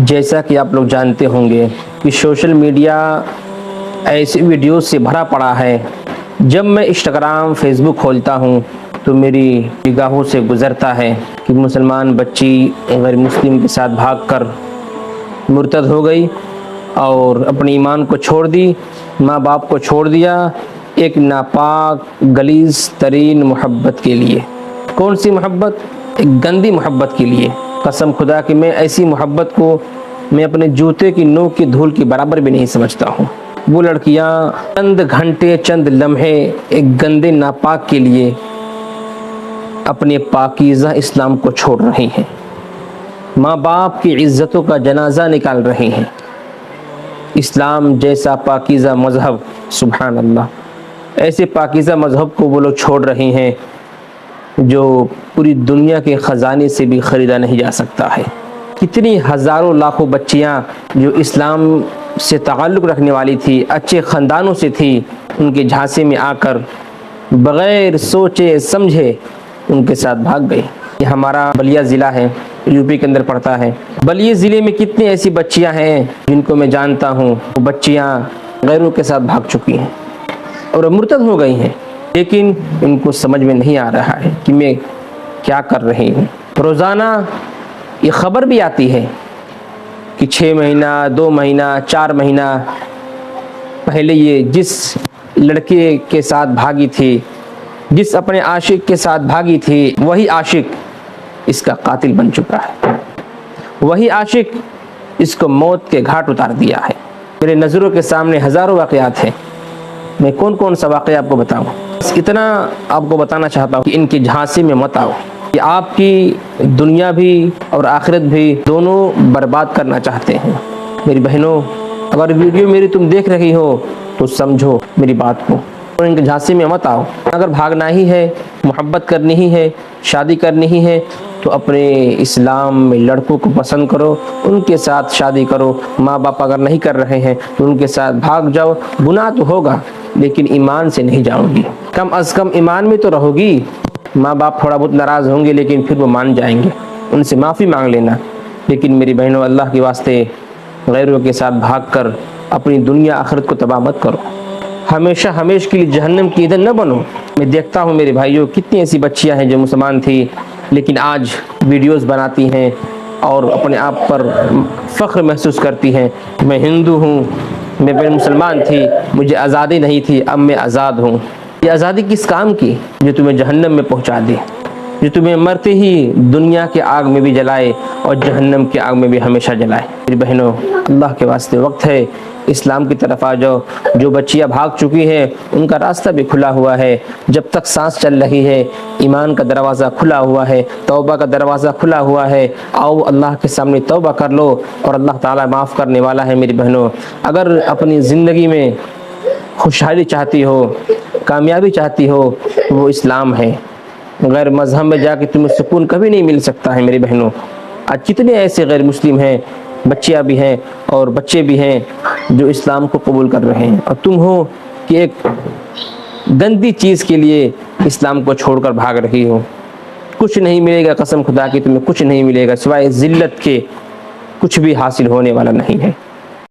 जैसा कि आप लोग जानते होंगे कि सोशल मीडिया ऐसी वीडियो से भरा पड़ा है। जब मैं इंस्टाग्राम फेसबुक खोलता हूँ तो मेरी निगाहों से गुज़रता है कि मुसलमान बच्ची गैर मुस्लिम के साथ भागकर मुर्तद हो गई और अपने ईमान को छोड़ दी, माँ बाप को छोड़ दिया एक नापाक गलीज़ तरीन मोहब्बत के लिए। कौन सी मोहब्बत? एक गंदी मोहब्बत के लिए। कसम खुदा कि मैं ऐसी मोहब्बत को मैं अपने जूते की नोक की धूल के बराबर भी नहीं समझता हूँ। वो लड़कियाँ चंद घंटे चंद लम्हे एक गंदे नापाक के लिए अपने पाकीज़ा इस्लाम को छोड़ रही हैं, माँ बाप की इज़्ज़तों का जनाजा निकाल रहे हैं। इस्लाम जैसा पाकीज़ा मज़हब, सुभान अल्लाह, ऐसे पाकीज़ा मज़हब को वो लोग छोड़ रहे हैं जो पूरी दुनिया के ख़जाने से भी ख़रीदा नहीं जा सकता है। कितनी हज़ारों लाखों बच्चियाँ जो इस्लाम से ताल्लुक़ रखने वाली थी, अच्छे ख़ानदानों से थी, उनके झांसे में आकर बग़ैर सोचे समझे उनके साथ भाग गई। ये हमारा बलिया ज़िला है, यूपी के अंदर पड़ता है। बलिया ज़िले में कितनी ऐसी बच्चियां हैं जिनको मैं जानता हूँ, वो बच्चियां गैरों के साथ भाग चुकी हैं और मुर्तद हो गई हैं, लेकिन इनको समझ में नहीं आ रहा है कि मैं क्या कर रही हूँ। रोज़ाना ये ख़बर भी आती है कि 6 महीना 2 महीना 4 महीना पहले ये जिस लड़के के साथ भागी थी, जिस अपने आशिक के साथ भागी थी, वही आशिक इसका कातिल बन चुका है। वही आशिक इसको मौत के घाट उतार दिया है। मेरे नज़रों के सामने हज़ारों वाक़यात हैं। मैं कौन कौन सा वाक़या आपको बताऊं? इतना आपको बताना चाहता हूँ कि इनकी झांसे में मत आओ, कि आपकी दुनिया भी और आखिरत भी दोनों बर्बाद करना चाहते हैं। मेरी बहनों, अगर वीडियो मेरी तुम देख रही हो तो समझो मेरी बात को और इनके झांसे में मत आओ। अगर भागना ही है, मोहब्बत करनी ही है, शादी करनी ही है, तो अपने इस्लाम में लड़कों को पसंद करो, उनके साथ शादी करो। माँ बाप अगर नहीं कर रहे हैं तो उनके साथ भाग जाओ। गुनाह तो होगा लेकिन ईमान से नहीं जाओगी, कम अज़ कम ईमान में तो रहोगी। माँ बाप थोड़ा बहुत नाराज़ होंगे लेकिन फिर वो मान जाएंगे, उनसे माफ़ी मांग लेना। लेकिन मेरी बहनों, अल्लाह के वास्ते गैरों के साथ भागकर अपनी दुनिया आखिरत को तबाह मत करो। हमेशा हमेशा के लिए जहन्नम की ईंधन न बनो। मैं देखता हूँ मेरे भाइयों, कितनी ऐसी बच्चियाँ हैं जो मुसलमान थी लेकिन आज वीडियोस बनाती हैं और अपने आप पर फ़ख्र महसूस करती हैं। मैं हिंदू हूँ, मैं पहले मुसलमान थी, मुझे आज़ादी नहीं थी, अब मैं आज़ाद हूँ। ये आज़ादी किस काम की जो तुम्हें जहन्नम में पहुँचा दे, जो तुम्हें मरते ही दुनिया के आग में भी जलाए और जहन्नम के आग में भी हमेशा जलाए। मेरी बहनों, अल्लाह के वास्ते वक्त है, इस्लाम की तरफ आ जाओ। जो बच्चियाँ भाग चुकी हैं उनका रास्ता भी खुला हुआ है। जब तक सांस चल रही है, ईमान का दरवाज़ा खुला हुआ है, तौबा का दरवाज़ा खुला हुआ है। आओ अल्लाह के सामने तौबा कर लो और अल्लाह ताला माफ़ करने वाला है। मेरी बहनों, अगर अपनी ज़िंदगी में खुशहाली चाहती हो, कामयाबी चाहती हो, वो इस्लाम है। गैर मज़हब में जाके तुम्हें सुकून कभी नहीं मिल सकता है। मेरी बहनों, आज कितने ऐसे गैर मुस्लिम हैं, बच्चियाँ भी हैं और बच्चे भी हैं जो इस्लाम को कबूल कर रहे हैं, और तुम हो कि एक गंदी चीज़ के लिए इस्लाम को छोड़कर भाग रही हो। कुछ नहीं मिलेगा, कसम खुदा की तुम्हें कुछ नहीं मिलेगा सिवाय ज़िल्लत के। कुछ भी हासिल होने वाला नहीं है।